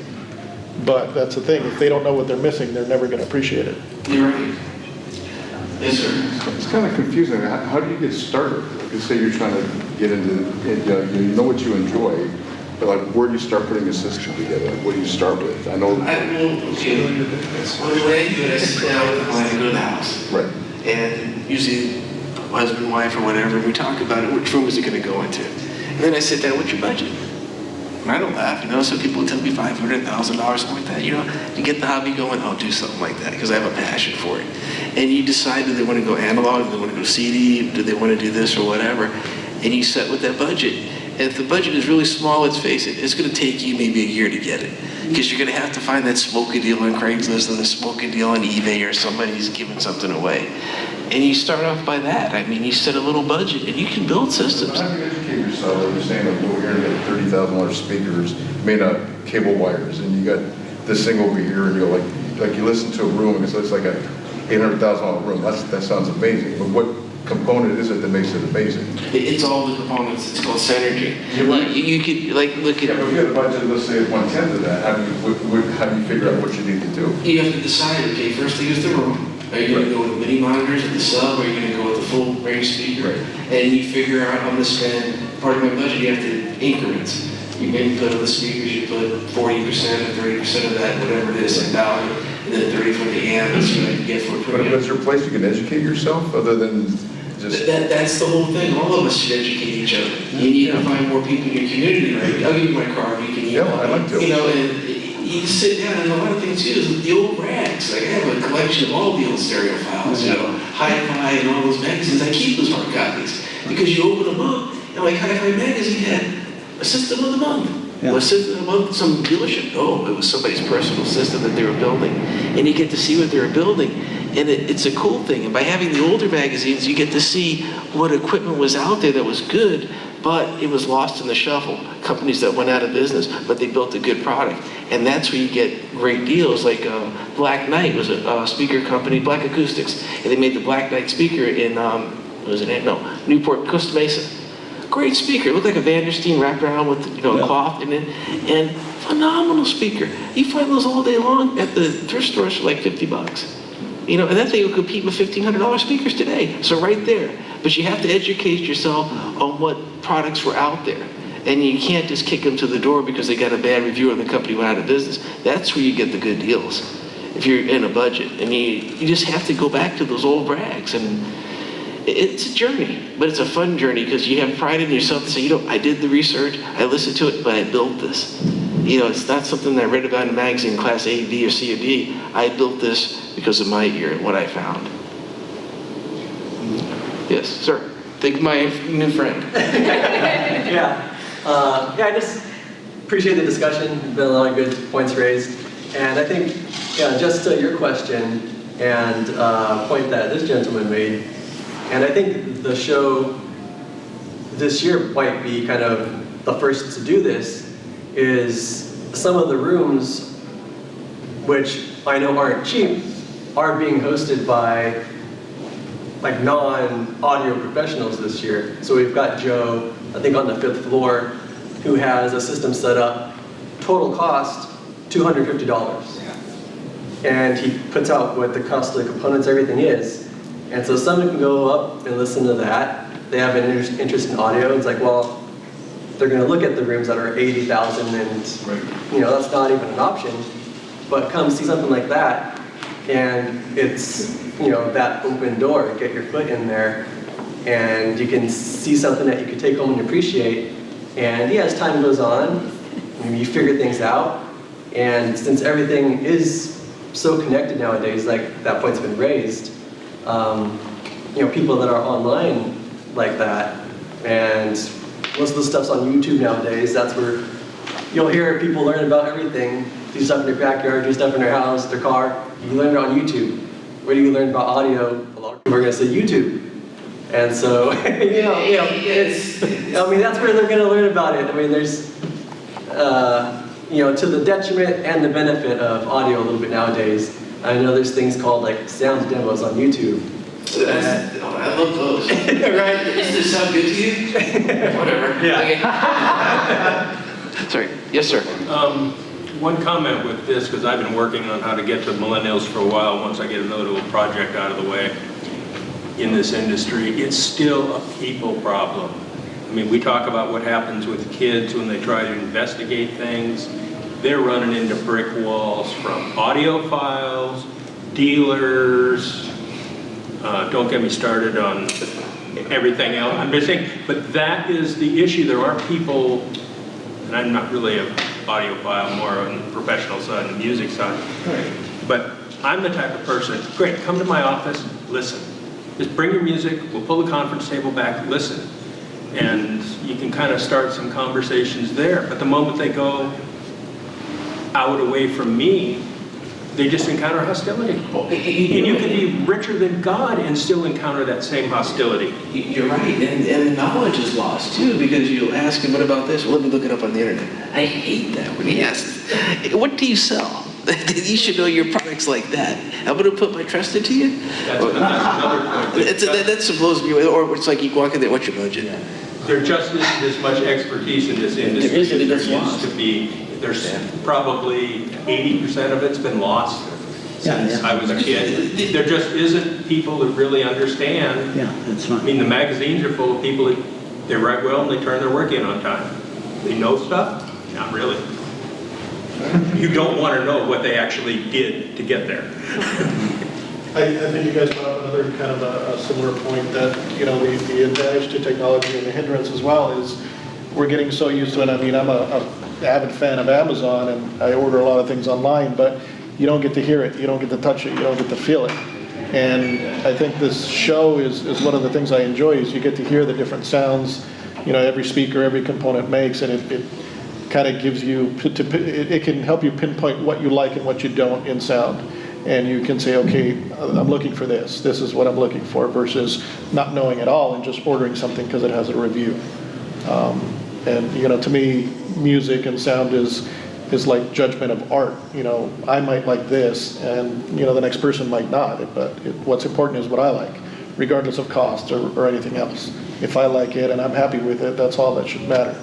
But that's the thing, if they don't know what they're missing, they're never going to appreciate it. You're right. Yes, sir. It's kind of confusing. How do you get started? Like, say you're trying to get into, you know what you enjoy, but like, where do you start putting a system together? What do you start with? I know. Okay. Well, the way I do it, I sit down with the client and go to the house. Right. And usually, husband, wife, or whatever, we talk about it. Which room is it going to go into? And then I sit down, what's your budget? And I don't laugh, you know, so people tell me $500,000, something like that, you know, to get the hobby going, I'll do something like that, because I have a passion for it. And you decide, do they want to go analog, do they want to go CD, do they want to do this or whatever, and you set with that budget. And if the budget is really small, let's face it, it's going to take you maybe a year to get it, because you're going to have to find that smoking deal on Craigslist and the smoking deal on eBay, or somebody's giving something away. And you start off by that. I mean, you set a little budget, and you can build systems. How do you educate yourself? Like you're saying, like, over here, you got $30,000 speakers, made up cable wires, and you got this thing over here, and you're like you listen to a room, and it's like a $800,000 room. That sounds amazing. But what component is it that makes it amazing? It's all the components. It's called synergy. You're right. You could like look at. Yeah, but if you had a budget, let's say 1/10 of that, how do you figure out what you need to do? You have to decide. Okay, first thing is the room. Are you going to go with mini monitors at the sub, or are you going to go with the full range speaker? Right. And you figure out, I'm going to spend part of my budget. You have to increments. You maybe put on the speakers. You put 40% or 30% of that, whatever it is, in dollar, and then 30 for the amp. That's what you get for a But premium. is there a place you can educate yourself other than just? That's the whole thing. All of us should educate each other. You need to find more people in your community. Right? I'll give you my card. You can email. Yeah, I'd like to. You know, and you sit down, and a lot of things too is with the old rags. Like I have a collection of all the old stereo files. You know, HiFi and all those magazines. I keep those hard copies because you open them up, and like HiFi magazine had a system of the month. Yeah. A system of the month, some dealership. Oh, it was somebody's personal system that they were building, and you get to see what they were building. And it's a cool thing. And by having the older magazines, you get to see what equipment was out there that was good, but it was lost in the shuffle. Companies that went out of business, but they built a good product. And that's where you get great deals. Like Black Knight was a speaker company, Black Acoustics, and they made the Black Knight speaker in, Newport, Costa Mesa. Great speaker. It looked like a Vandersteen wrapped around with, cloth in it. And phenomenal speaker. You find those all day long at the thrift stores for like $50. And that thing will compete with $1,500 speakers today. So right there. But you have to educate yourself on what products were out there. And you can't just kick them to the door because they got a bad review or the company went out of business. That's where you get the good deals. If you're in a budget. And you just have to go back to those old brags. And it's a journey, but it's a fun journey because you have pride in yourself to say, I did the research, I listened to it, but I built this. It's not something that I read about in a magazine, class A, B, or C, or D. I built this because of my ear and what I found. Yes, sir. Thank my new friend. I just appreciate the discussion. There's been a lot of good points raised. And I think, just to your question and point that this gentleman made, and I think the show this year might be kind of the first to do this, is some of the rooms, which I know aren't cheap, are being hosted by like non-audio professionals this year. So we've got Joe, I think on the 5th floor, who has a system set up, total cost $250. And he puts out what the cost of the components, everything is. And so someone can go up and listen to that. They have an interest in audio. It's like, well, they're going to look at the rooms that are 80,000 and, that's not even an option. But come see something like that, and it's, that open door, get your foot in there, and you can see something that you can take home and appreciate. And as time goes on, you figure things out. And since everything is so connected nowadays, like that point's been raised, people that are online like that, and most of the stuff's on YouTube nowadays. That's where you'll hear people learn about everything. Do stuff in their backyard, do stuff in their house, their car. You learn it on YouTube. Where do you learn about audio? A lot of people are going to say YouTube. And so, it's, that's where they're going to learn about it. There's, to the detriment and the benefit of audio a little bit nowadays. I know there's things called like sound demos on YouTube. I love those. Right? Does this sound good to you? Whatever. Yeah. Okay. Sorry. Yes, sir. One comment with this, because I've been working on how to get to millennials for a while, once I get another little project out of the way in this industry, it's still a people problem. We talk about what happens with kids when they try to investigate things. They're running into brick walls from audiophiles, dealers, don't get me started on everything else. I'm just saying, but that is the issue. There are people, and I'm not really an audiophile, more on the professional side and the music side, but I'm the type of person, great, come to my office, listen. Just bring your music, we'll pull the conference table back, listen. And you can kind of start some conversations there. But the moment they go out away from me, they just encounter hostility. And you can be richer than God and still encounter that same hostility. You're right, and the knowledge is lost too, because you'll ask him, what about this? Well, let me look it up on the internet. I hate that when he asks, what do you sell? You should know your products like that. I'm going to put my trust into you? That's another point. That blows me away. Or it's like you walk in there, what's your budget? There just isn't as much expertise in this industry as there used to be. There's probably 80% of it's been lost since I was a kid. There just isn't people that really understand. Yeah, that's right. The magazines are full of people that they write well and they turn their work in on time. They know stuff? Not really. You don't want to know what they actually did to get there. I think you guys brought up another kind of a similar point that, the advantage to technology and the hindrance as well is we're getting so used to it. I'm an avid fan of Amazon and I order a lot of things online, but you don't get to hear it, you don't get to touch it, you don't get to feel it. And I think this show is one of the things I enjoy is you get to hear the different sounds, every speaker, every component makes, and it kind of gives you, it can help you pinpoint what you like and what you don't in sound. and you can say, okay, I'm looking for this. This is what I'm looking for, versus not knowing at all and just ordering something because it has a review. And to me, music and sound is like judgment of art. I might like this, and the next person might not. But what's important is what I like, regardless of cost or anything else. If I like it and I'm happy with it, that's all that should matter.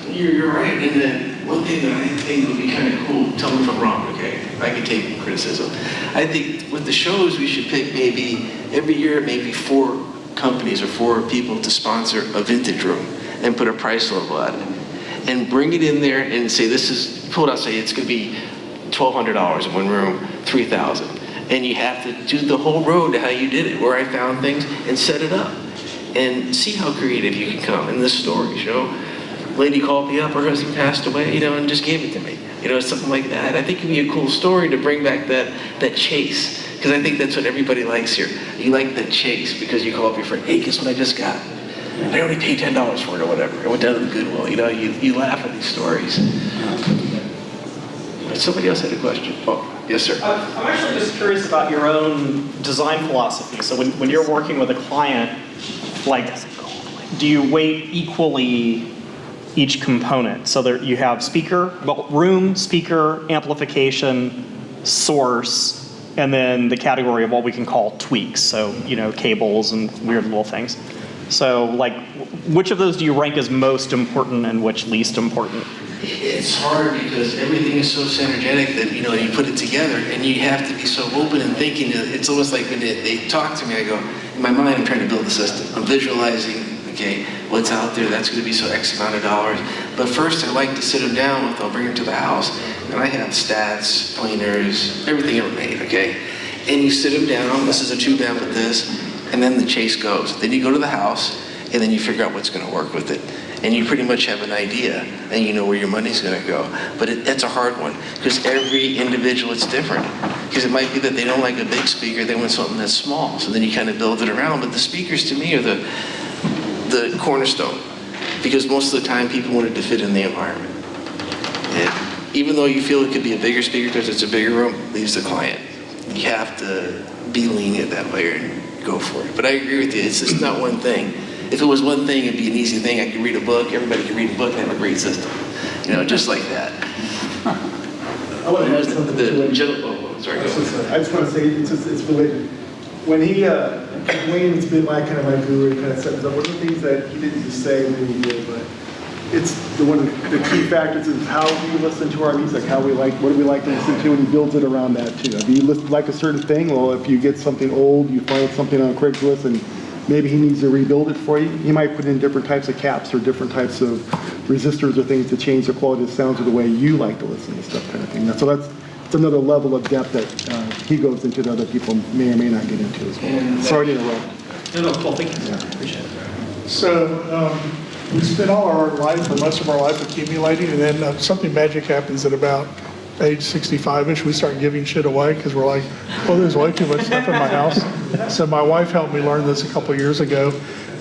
You're right. And then one thing that I think would be kind of cool, tell me if I'm wrong, okay? I can take criticism. I think with the shows, we should pick maybe every year, maybe 4 companies or 4 people to sponsor a vintage room and put a price level at it. And bring it in there and say, pull it out, say it's going to be $1,200 in one room, $3,000. And you have to do the whole road to how you did it, where I found things, and set it up. And see how creative you can come in this story, Lady called me up, her husband passed away, and just gave it to me. Something like that. I think it'd be a cool story to bring back that chase. Because I think that's what everybody likes here. You like that chase because you call up your friend, hey, guess what I just got? I only paid $10 for it or whatever. I went down to the Goodwill. You laugh at these stories. Somebody else had a question. Oh, yes, sir. I'm actually just curious about your own design philosophy. So when you're working with a client, do you weight equally each component? So there you have room, speaker, amplification, source, and then the category of what we can call tweaks. So, cables and weird little things. So, which of those do you rank as most important and which least important? It's hard because everything is so synergetic that, you put it together and you have to be so open and thinking. It's almost like when they talk to me, I go, in my mind, I'm trying to build a system. I'm visualizing, okay, what's out there, that's going to be so X amount of dollars. But first, I like to sit them down I'll bring them to the house, and I have stats, planers, everything ever made, okay? And you sit them down, this is a tube amp with this, and then the chase goes. Then you go to the house, and then you figure out what's going to work with it. And you pretty much have an idea, and you know where your money's going to go. But that's a hard one, because every individual, it's different. Because it might be that they don't like a big speaker, they want something that's small. So then you kind of build it around. But the speakers, to me, are the cornerstone, because most of the time people want it to fit in the environment. And even though you feel it could be a bigger speaker because it's a bigger room, leaves the client. You have to be lenient that way and go for it. But I agree with you, it's just not one thing. If it was one thing, it'd be an easy thing. I could read a book, everybody could read a book and have a great system. Just like that. I want to add something to it. Sorry, I just want to say, it's related. When Wayne's been my guru, he kind of set us up. One of the things that he didn't just say, maybe he did, but it's one of the key factors is how we listen to our music, what do we like to listen to, and he builds it around that too. If you like a certain thing, well, if you get something old, you find something on Craigslist, and maybe he needs to rebuild it for you, he might put in different types of caps or different types of resistors or things to change the quality of sounds or the way you like to listen to stuff, kind of thing. So it's another level of depth that he goes into that other people may or may not get into as well. Sorry to interrupt. No, cool, thank you. Yeah. Appreciate it. So we spend all our life, or most of our life, accumulating, and then something magic happens at about age 65-ish. We start giving shit away because we're like, well, there's way too much stuff in my house. So my wife helped me learn this a couple of years ago,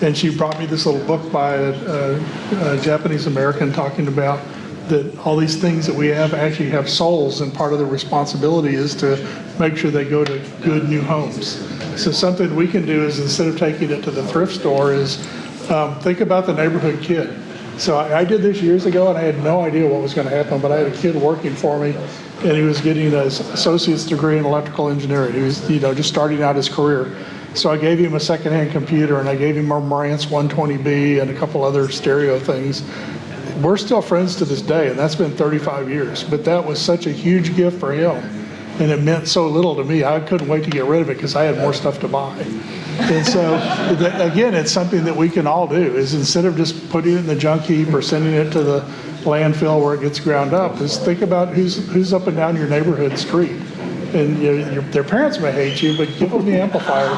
and she brought me this little book by a Japanese American talking about that all these things that we have actually have souls, and part of the responsibility is to make sure they go to good new homes. So something we can do is, instead of taking it to the thrift store, is think about the neighborhood kid. So I did this years ago, and I had no idea what was going to happen, but I had a kid working for me, and he was getting an associate's degree in electrical engineering. He was, just starting out his career. So I gave him a secondhand computer, and I gave him a Marantz 120B and a couple other stereo things. We're still friends to this day, and that's been 35 years. But that was such a huge gift for him, and it meant so little to me. I couldn't wait to get rid of it because I had more stuff to buy. And so, again, it's something that we can all do, is instead of just putting it in the junk heap or sending it to the landfill where it gets ground up, is think about who's up and down your neighborhood street. And their parents may hate you, but give them the amplifier,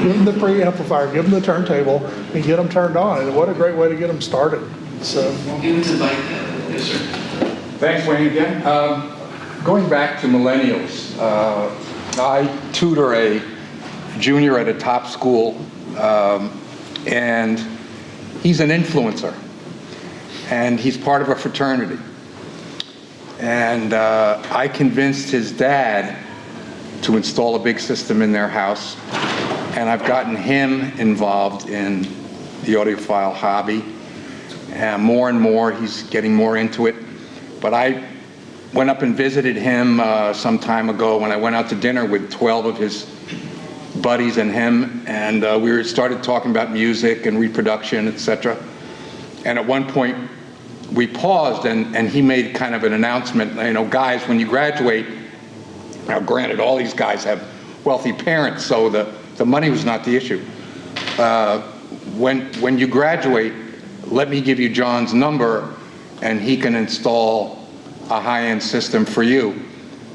give them the preamplifier, give them the turntable, and get them turned on. And what a great way to get them started. So, yes, sir. Thanks, Wayne, again. Going back to millennials, I tutor a junior at a top school, and he's an influencer, and he's part of a fraternity. And I convinced his dad to install a big system in their house. And I've gotten him involved in the audiophile hobby. And more, he's getting more into it. But I went up and visited him some time ago when I went out to dinner with 12 of his buddies and him, and we started talking about music and reproduction, etc. And at one point, we paused, and he made kind of an announcement, you know, guys, when you graduate, now granted, all these guys have wealthy parents, so the money was not the issue. When you graduate, let me give you John's number, and he can install a high-end system for you.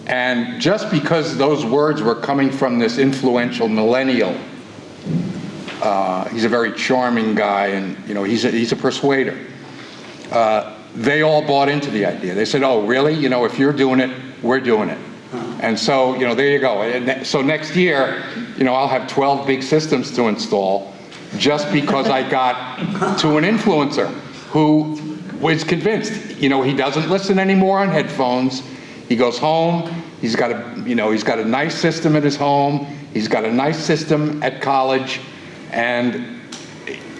And just because those words were coming from this influential millennial, he's a very charming guy, and you know, he's a persuader. They all bought into the idea. They said, "Oh, really? You know, if you're doing it, we're doing it." And so, you know, there you go. And so next year, you know, I'll have 12 big systems to install, just because I got to an influencer who was convinced. You know, he doesn't listen anymore on headphones. He goes home. He's got a nice system at his home. He's got a nice system at college, and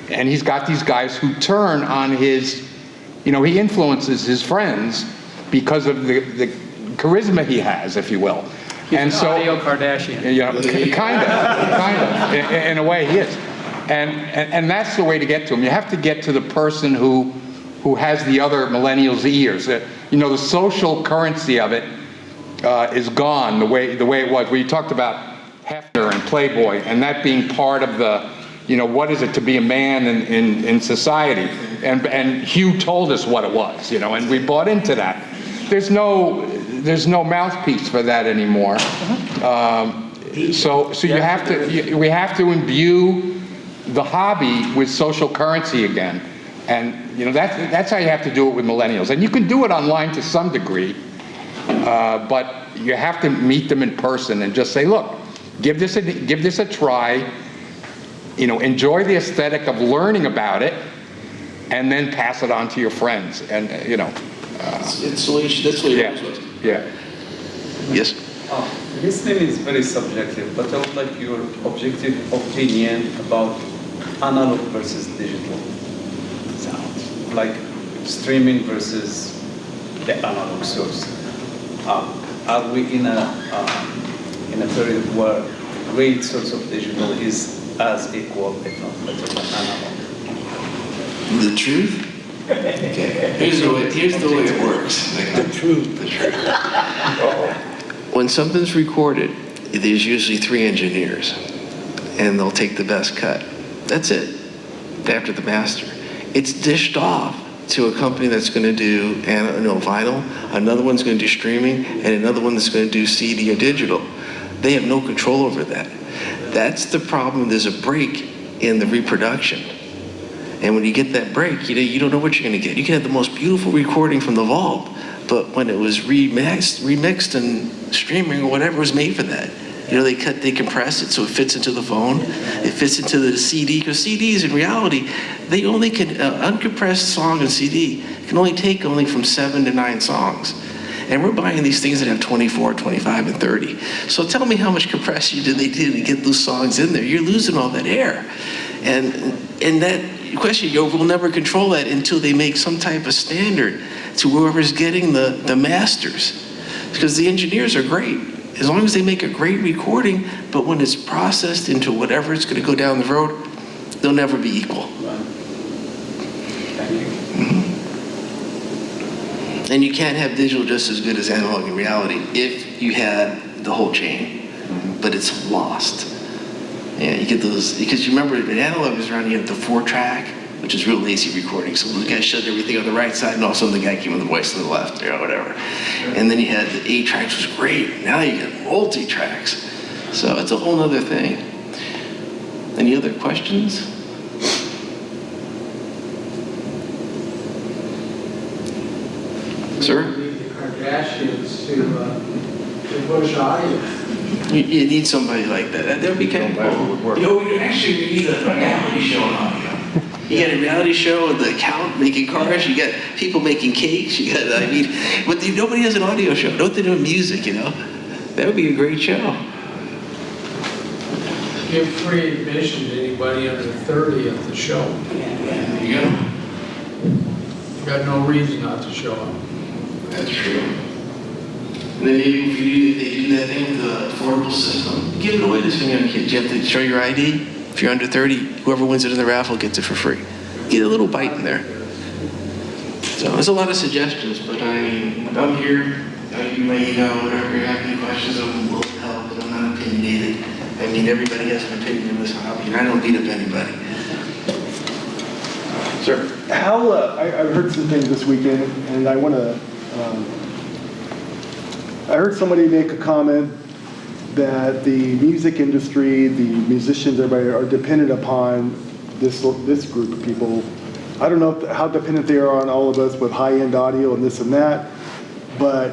he's got these guys who turn on his. You know, he influences his friends because of the charisma he has, if you will. He's and an so, audio Kardashian. You know, kind of, in a way, he is. And that's the way to get to him. You have to get to the person who has the other millennials' ears. You know, the social currency of it is gone the way it was. We talked about Hefner and Playboy, and that being part of the, you know, what is it to be a man in society? And Hugh told us what it was, you know, and we bought into that. There's no mouthpiece for that anymore. So we have to imbue the hobby with social currency again. And you know, that's how you have to do it with millennials. And you can do it online to some degree, but you have to meet them in person and just say, look, give this a try. You know, enjoy the aesthetic of learning about it, and then pass it on to your friends. And you know, that's the way it was. Yeah. Yes. Listening is very subjective, but I would like your objective opinion about analog versus digital sounds, like streaming versus the analog source. Are we in a period where great source of digital is as equal, if not better than analog? The truth? Okay. Here's the way it works. The truth. When something's recorded, there's usually 3 engineers, and they'll take the best cut. That's it. After the master, it's dished off to a company that's going to do vinyl, another one's going to do streaming, and another one that's going to do CD or digital. They have no control over that. That's the problem. There's a break in the reproduction. And when you get that break, you don't know what you're going to get. You can have the most beautiful recording from the vault, but when it was remixed and streaming or whatever was made for that, you know, they compress it so it fits into the phone, it fits into the CD, because CDs in reality, they only can, uncompressed song and CD can only take from 7 to 9 songs. And we're buying these things that have 24, 25, and 30. So tell me how much compression they did to get those songs in there. You're losing all that air. And that question, we'll never control that until they make some type of standard to whoever's getting the masters. Because the engineers are great, as long as they make a great recording, but when it's processed into whatever it's going to go down the road, they'll never be equal. Thank you. Mm-hmm. And you can't have digital just as good as analog in reality if you had the whole chain, but it's lost. Yeah, you get those, because you remember when analog was around, you had the 4-track, which is real lazy recording. So the guy shut everything on the right side, and all of a sudden the guy came with the voice on the left, or whatever. And then you had the 8 tracks, was great. Now you get multi-tracks. So it's a whole other thing. Any other questions? Sir? We need the Kardashians to push audio. You need somebody like that. That would be kind of cool. You know, actually, we need a reality show on audio. You got a reality show with the account making cars. You got people making cakes. You got, but nobody has an audio show. Don't they do music? You know, that would be a great show. give free admission to anybody under 30 at the show. There you go. Got no reason not to show up. That's true. And then if they do that thing with the affordable system, give it away to some young kids. You have to show your ID. If you're under 30, whoever wins it in the raffle gets it for free. Get a little bite in there. So there's a lot of suggestions, but I mean, I'm here. You may email, whatever, you have any questions, I'm willing to help, but I'm not opinionated. I mean, everybody has an opinion in this hobby, and I don't beat up anybody. Sir? How, I've heard some things this weekend, and I want to, I heard somebody make a comment that the music industry, the musicians, everybody are dependent upon this group of people. I don't know how dependent they are on all of us with high-end audio and this and that, but,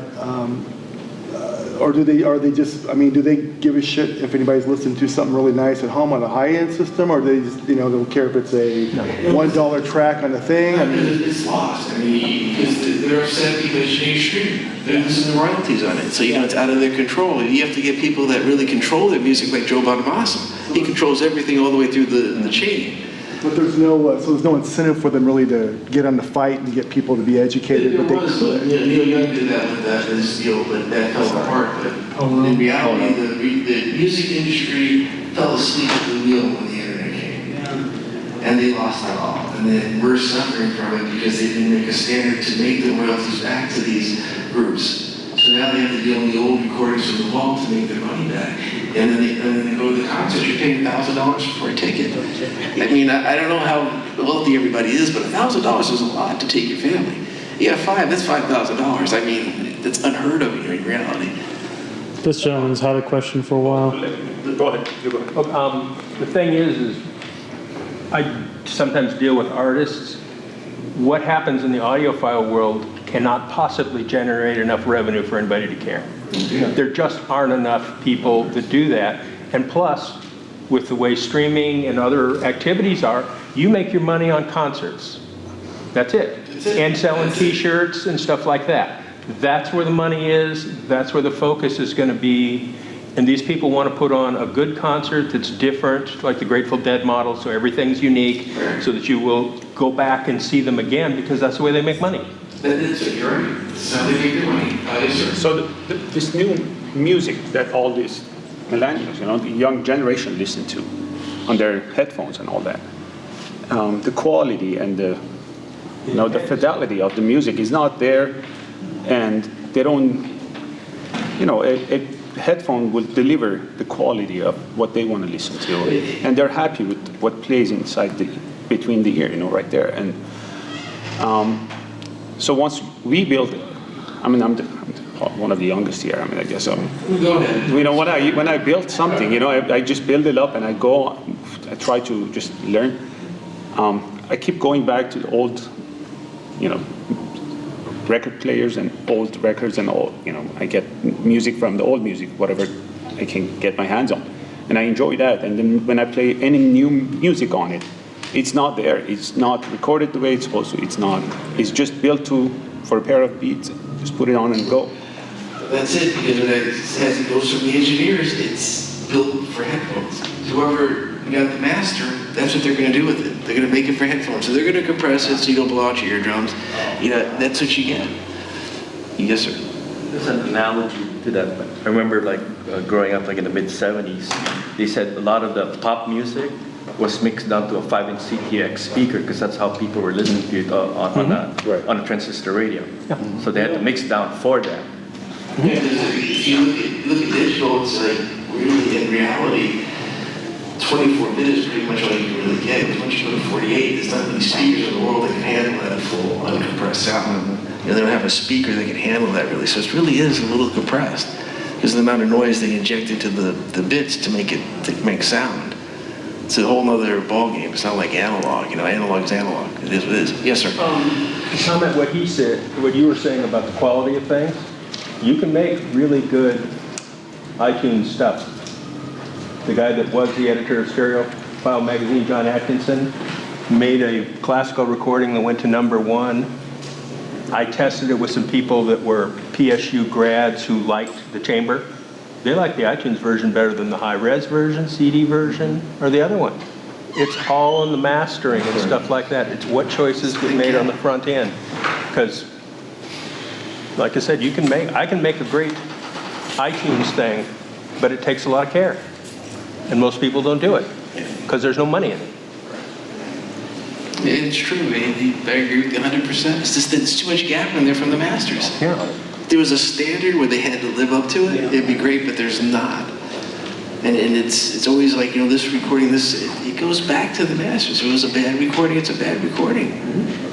or are they just, I mean, do they give a shit if anybody's listening to something really nice at home on a high-end system, or do they just, don't care if it's a $1 track on a thing? I mean, it's lost. I mean, because they're upset because you stream. They're losing the royalties on it. So, it's out of their control. You have to get people that really control their music, like Joe Bonamassa. He controls everything all the way through the chain. But there's no, so there's no incentive for them really to get on the fight and get people to be educated. There was, Neil Young did that with his deal, but that fell apart. But in reality, the music industry fell asleep at the wheel when the internet came. And they lost it all. And then we're suffering from it because they didn't make a standard to make the royalties back to these groups. So now they have to deal with the old recordings from the vault to make their money back. And then they go to the concert, you're paying $1,000 for a ticket. I mean, I don't know how wealthy everybody is, but $1,000 is a lot to take your family. You have 5, that's $5,000. I mean, that's unheard of in reality. This gentleman's had a question for a while. Go ahead. You go ahead. The thing is I sometimes deal with artists. What happens in the audiophile world cannot possibly generate enough revenue for anybody to care. There just aren't enough people that do that. And plus, with the way streaming and other activities are, you make your money on concerts. That's it. And selling T-shirts and stuff like that. That's where the money is. That's where the focus is going to be. And these people want to put on a good concert that's different, like the Grateful Dead model, so everything's unique, so that you will go back and see them again, because that's the way they make money. That's it, you're right. That's how they make their money. So this new music that all these millennials, the young generation listen to on their headphones and all that, the quality and the fidelity of the music is not there, and they don't, a headphone will deliver the quality of what they want to listen to, and they're happy with what plays inside between the ear, right there. And so once we build it, I mean, I'm one of the youngest here. I mean, I guess. Go ahead. When I build something, I just build it up and I try to just learn. I keep going back to the old, record players and old records and all. I get music from the old music, whatever I can get my hands on, and I enjoy that. And then when I play any new music on it, it's not there. It's not recorded the way it's supposed to. It's not. It's just built for a pair of beats. Just put it on and go. That's it, because as it goes from the engineers, it's built for headphones. Whoever got the master, that's what they're going to do with it. They're going to make it for headphones. So they're going to compress it so you don't blow out your eardrums. That's what you get. Yes, sir. There's an analogy to that. I remember growing up in the mid-70s, they said a lot of the pop music was mixed down to a 5-inch CTX speaker, because that's how people were listening to it on a transistor radio. Yeah. So they had to mix down for that. Yeah, if you look at digital, it's like really in reality, 24 bit is pretty much all you can really get. Once you go to 48, there's not many speakers in the world that can handle that full uncompressed sound. They don't have a speaker that can handle that really. So it really is a little compressed because of the amount of noise they inject into the bits to make sound. It's a whole nother ball game. It's not like analog. Analog is analog. It is what it is. Yes, sir. To comment what he said, what you were saying about the quality of things, you can make really good iTunes stuff. The guy that was the editor of Stereophile magazine, John Atkinson, made a classical recording that went to #1. I tested it with some people that were PSU grads who liked the chamber, They like the iTunes version better than the high-res version, CD version, or the other one. It's all in the mastering and stuff like that. It's what choices get made on the front end. Because, like I said, I can make a great iTunes thing, but it takes a lot of care. And most people don't do it, because there's no money in it. It's true, I agree with you 100%. It's just that there's too much gap in there from the masters. Yeah. If there was a standard where they had to live up to it, it'd be great, but there's not. And it's always like, this recording, it goes back to the masters. If it was a bad recording, it's a bad recording.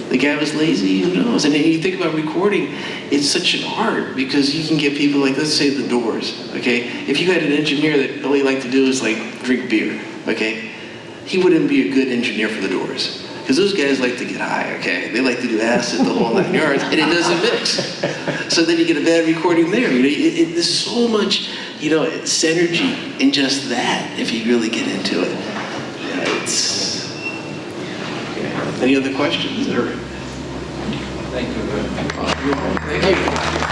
The guy was lazy, who knows? And then you think about recording, it's such an art, because you can get people like, let's say the Doors, okay? If you had an engineer that all he liked to do is like drink beer, okay? He wouldn't be a good engineer for the Doors. Because those guys like to get high, okay? They like to do acid the whole 9 yards, and it doesn't mix. So then you get a bad recording there. There's so much, synergy in just that, if you really get into it. Any other questions? Thank you. Thank you.